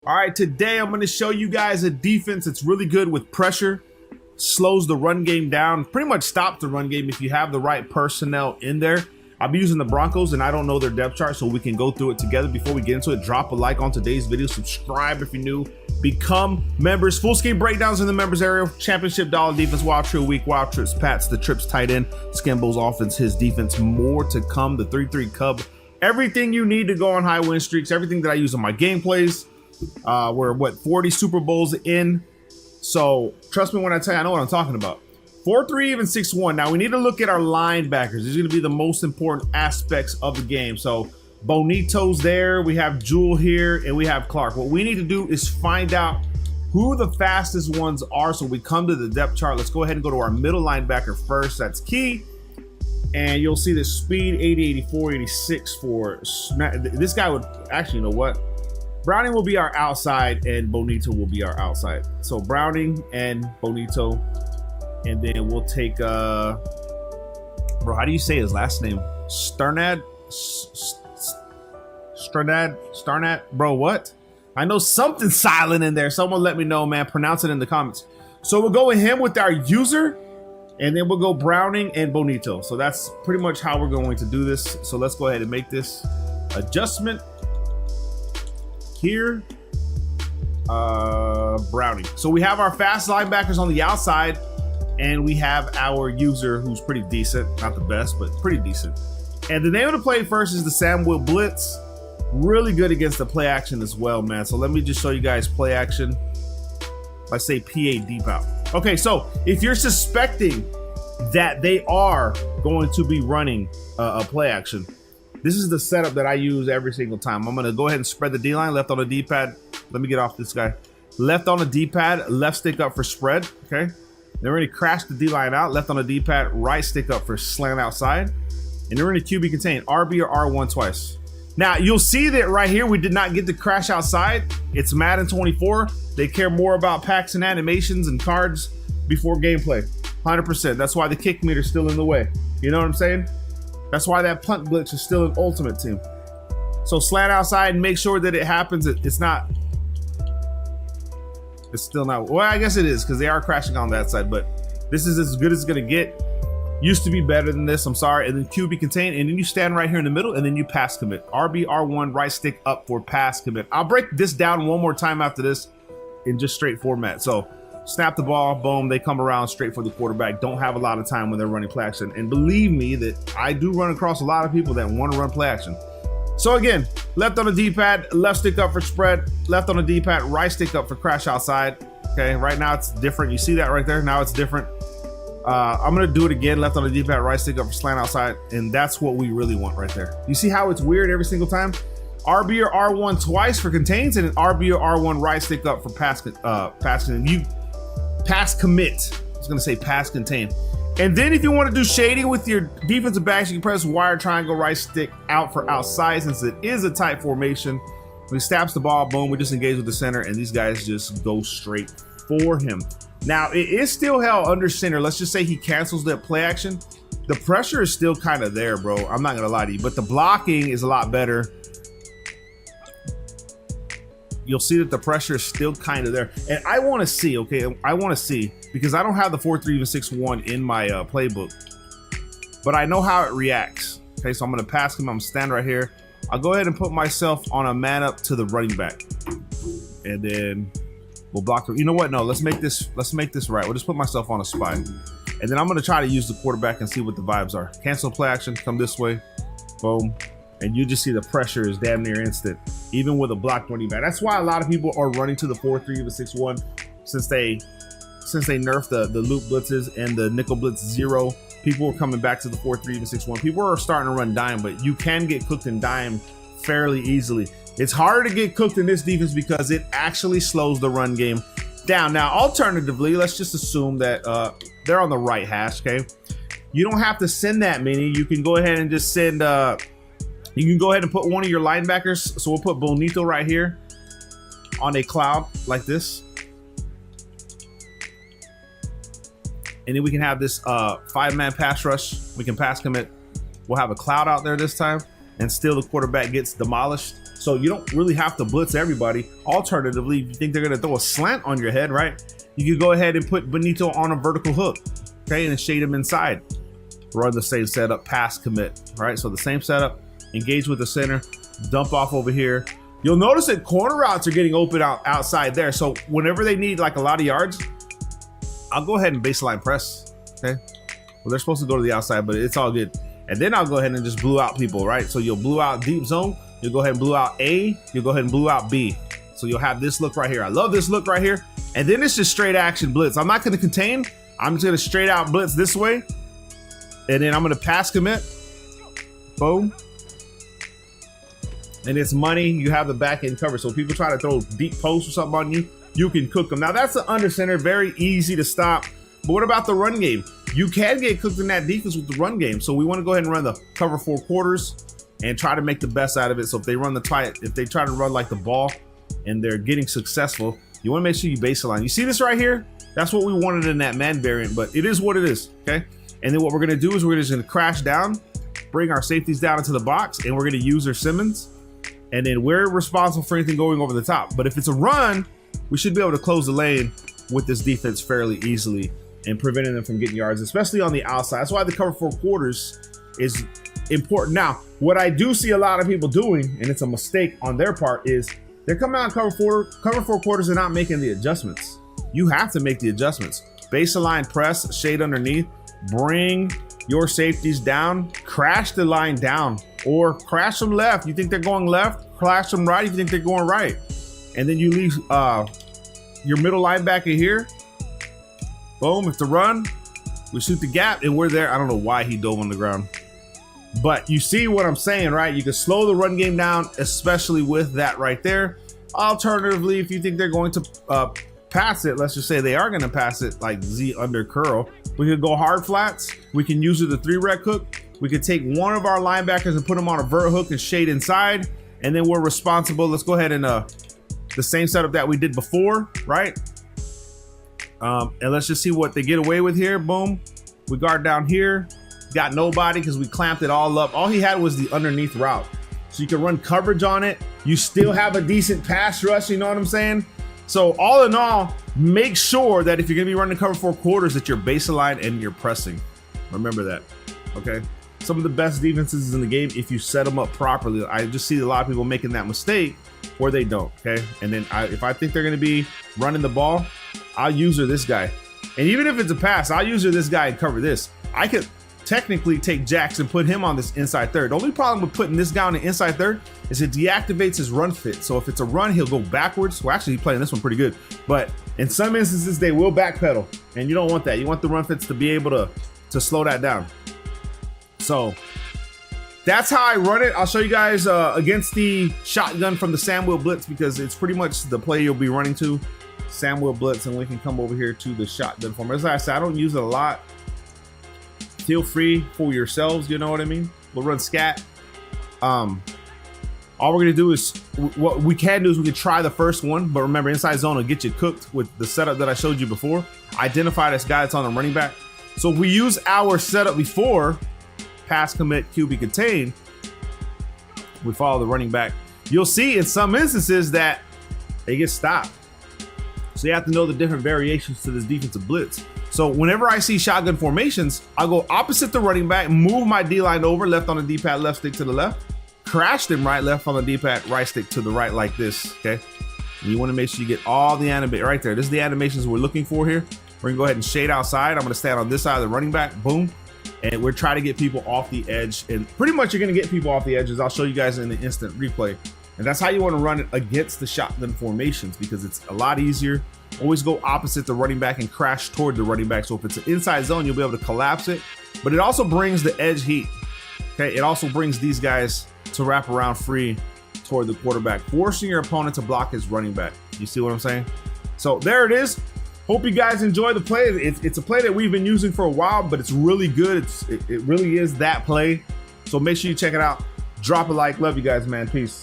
All right, today I'm going to show you guys a defense that's really good with pressure, slows the run game down, pretty much stops the run game if you have the right personnel in there. I'll be using the Broncos, and I don't know their depth chart, so we can go through it together. Before we get into it, drop a like on today's video, subscribe if you're new, become members. Full scheme breakdowns in the members area, championship dollar defense, wild trip week, wild trips, Pats, the trips tight end, Skimbo's offense, his defense, more to come, the 3-3 Cub. Everything you need to go on high win streaks, everything that I use on my gameplays. We're, 40 Super Bowls in, so trust me when I tell you, I know what I'm talking about. 4-3 even 6-1. Now we need to look at our linebackers. These are going to be the most important aspects of the game. So Bonito's there, we have Jewel here, and we have Clark. What we need to do is find out who the fastest ones are, so we come to the depth chart. Let's go ahead and go to our middle linebacker first. That's key. And you'll see the speed 80, 84, 86 for this guy would actually, you know what? Browning will be our outside and Bonito will be our outside. So Browning and Bonito. And then we'll take bro, how do you say his last name? Starnad? Bro, what? I know something silent in there. Someone let me know, man. Pronounce it in the comments. So we'll go with him with our user, and then we'll go Browning and Bonito. So that's pretty much how we're going to do this. So let's go ahead and make this adjustment here. Browning. So we have our fast linebackers on the outside, and we have our user who's pretty decent, not the best, but pretty decent. And the name of the play first is the Samuel Blitz. Really good against the play action as well, man. So let me just show you guys play action. I say PA deep out. Okay, so if you're suspecting that they are going to be running a play action, this is the setup that I use every single time. I'm gonna go ahead and spread the D-line, left on the D-pad. Let me get off this guy. Left on the D-pad, left stick up for spread, okay? Then we're gonna crash the D-line out, left on the D-pad, right stick up for slant outside. And then we're gonna QB contain, RB or R1 twice. Now, you'll see that right here, we did not get the crash outside. It's Madden 24. They care more about packs and animations and cards before gameplay, 100%. That's why the kick meter's still in the way. You know what I'm saying? That's why that punt glitch is still an ultimate team. So slant outside and make sure that it happens. It's still not, well, I guess it is because they are crashing on that side, but this is as good as it's gonna get. Used to be better than this, I'm sorry. And then QB contain, and then you stand right here in the middle, and then you pass commit. RB, R1, right stick up for pass commit. I'll break this down one more time after this in just straight format. So snap the ball, boom, they come around straight for the quarterback. Don't have a lot of time when they're running play action. And believe me that I do run across a lot of people that want to run play action. So again, left on the D-pad, left stick up for spread, left on the D-pad, right stick up for crash outside. Okay, right now it's different. You see that right there? Now it's different. I'm gonna do it again, left on the D-pad, right stick up for slant outside, and that's what we really want right there. You see how it's weird every single time? RB or R1 twice for contains, and an RB or R1 right stick up for pass commit. I was gonna say pass contain. And then if you want to do shading with your defensive backs, you can press wire triangle right stick out for outside, since it is a tight formation. When he snaps the ball, boom, we just engage with the center, and these guys just go straight for him. Now, it is still held under center. Let's just say he cancels that play action. The pressure is still kind of there, bro. I'm not going to lie to you, but the blocking is a lot better. You'll see that the pressure is still kind of there. And I want to see, okay, I want to see, because I don't have the 4-3 even 6-1 in my playbook, but I know how it reacts. Okay, so I'm going to pass him. I'm going to stand right here. I'll go ahead and put myself on a man up to the running back. And then we'll block him. You know what? No, let's make this right. We'll just put myself on a spy. And then I'm going to try to use the quarterback and see what the vibes are. Cancel play action, come this way. Boom. And you just see the pressure is damn near instant, even with a blocked running back. That's why a lot of people are running to the 4-3 even 6-1 since they nerfed the loop blitzes and the nickel blitz 0. People are coming back to the 4-3 even 6-1. People are starting to run dime, but you can get cooked in dime fairly easily. It's harder to get cooked in this defense because it actually slows the run game down. Now, alternatively, let's just assume that they're on the right hash, okay? You don't have to send that many. You can go ahead and just send, you can go ahead and put one of your linebackers. So we'll put Bonito right here on a cloud like this. And then we can have this 5-man pass rush. We can pass commit. We'll have a cloud out there this time, and still the quarterback gets demolished. So you don't really have to blitz everybody. Alternatively, if you think they're gonna throw a slant on your head, right? You could go ahead and put Benito on a vertical hook, okay, and shade him inside. Run the same setup, pass commit, right? So the same setup, engage with the center, dump off over here. You'll notice that corner routes are getting open outside there. So whenever they need like a lot of yards, I'll go ahead and baseline press, okay? Well, they're supposed to go to the outside, but it's all good. And then I'll go ahead and just blue out people, right? So you'll blue out deep zone, you'll go ahead and blue out A, you'll go ahead and blue out B. So you'll have this look right here. I love this look right here. And then it's just straight action blitz. I'm not gonna contain, I'm just gonna straight out blitz this way. And then I'm gonna pass commit, boom. And it's money, you have the back end covered. So if people try to throw deep posts or something on you, you can cook them. Now that's the under center, very easy to stop. But what about the run game? You can get cooked in that defense with the run game. So we wanna go ahead and run the cover 4 quarters and try to make the best out of it. So if they try to run like the ball and they're getting successful, you wanna make sure you baseline. You see this right here? That's what we wanted in that man variant, but it is what it is, okay? And then what we're gonna do is we're just gonna crash down, bring our safeties down into the box, and we're gonna use our Simmons. And then we're responsible for anything going over the top. But if it's a run, we should be able to close the lane with this defense fairly easily and preventing them from getting yards, especially on the outside. That's why the cover 4 quarters is important. Now, what I do see a lot of people doing, and it's a mistake on their part, is they're coming out cover 4 quarters and not making the adjustments. You have to make the adjustments. Baseline press, shade underneath, bring your safeties down, crash the line down, or crash them left. You think they're going left, crash them right if you think they're going right. And then you leave your middle linebacker here. Boom, it's a run. We shoot the gap and we're there. I don't know why he dove on the ground. But you see what I'm saying, right? You can slow the run game down, especially with that right there. Alternatively, if you think they're going to pass it, let's just say they are going to pass it like Z under curl, we could go hard flats. We can use the 3-rec hook. We could take one of our linebackers and put them on a vert hook and shade inside. And then we're responsible. Let's go ahead and the same setup that we did before, right? And let's just see what they get away with here. Boom. We guard down here. Got nobody because we clamped it all up. All he had was the underneath route. So you can run coverage on it. You still have a decent pass rush, you know what I'm saying? So all in all, make sure that if you're gonna be running cover 4 quarters that you're baseline and you're pressing. Remember that, okay? Some of the best defenses in the game, if you set them up properly. I just see a lot of people making that mistake where they don't, okay? And then if I think they're gonna be running the ball, I'll use this guy. And even if it's a pass, I'll use this guy and cover this. I could technically take Jackson, put him on this inside third. The only problem with putting this guy on the inside third is it deactivates his run fit. So if it's a run, he'll go backwards. Well, actually, he's playing this one pretty good. But in some instances, they will backpedal. And you don't want that. You want the run fits to be able to slow that down. So that's how I run it. I'll show you guys against the shotgun from the Samuel Blitz because it's pretty much the play you'll be running to. Samuel Blitz, and we can come over here to the shotgun form. As I said, I don't use it a lot. Feel free for yourselves, you know what I mean? We'll run scat. All we're gonna do is, what we can do is we can try the first one, but remember, inside zone will get you cooked with the setup that I showed you before. Identify this guy that's on the running back. So if we use our setup before, pass commit, QB contain, we follow the running back, you'll see in some instances that they get stopped. So you have to know the different variations to this defensive blitz. So whenever I see shotgun formations, I'll go opposite the running back, move my D-line over, left on the D-pad, left stick to the left, crash them right, left on the D-pad, right stick to the right like this, okay? And you wanna make sure you get all the animation right there. This is the animations we're looking for here. We're gonna go ahead and shade outside. I'm gonna stand on this side of the running back, boom. And we're trying to get people off the edge. And pretty much you're gonna get people off the edges. I'll show you guys in the instant replay. And that's how you wanna run it against the shotgun formations because it's a lot easier. Always go opposite the running back and crash toward the running back. So if it's an inside zone, you'll be able to collapse it. But it also brings the edge heat, okay? It also brings these guys to wrap around free toward the quarterback, forcing your opponent to block his running back. You see what I'm saying? So there it is. Hope you guys enjoy the play. It's a play that we've been using for a while, but it's really good. It really is that play. So make sure you check it out. Drop a like. Love you guys, man. Peace.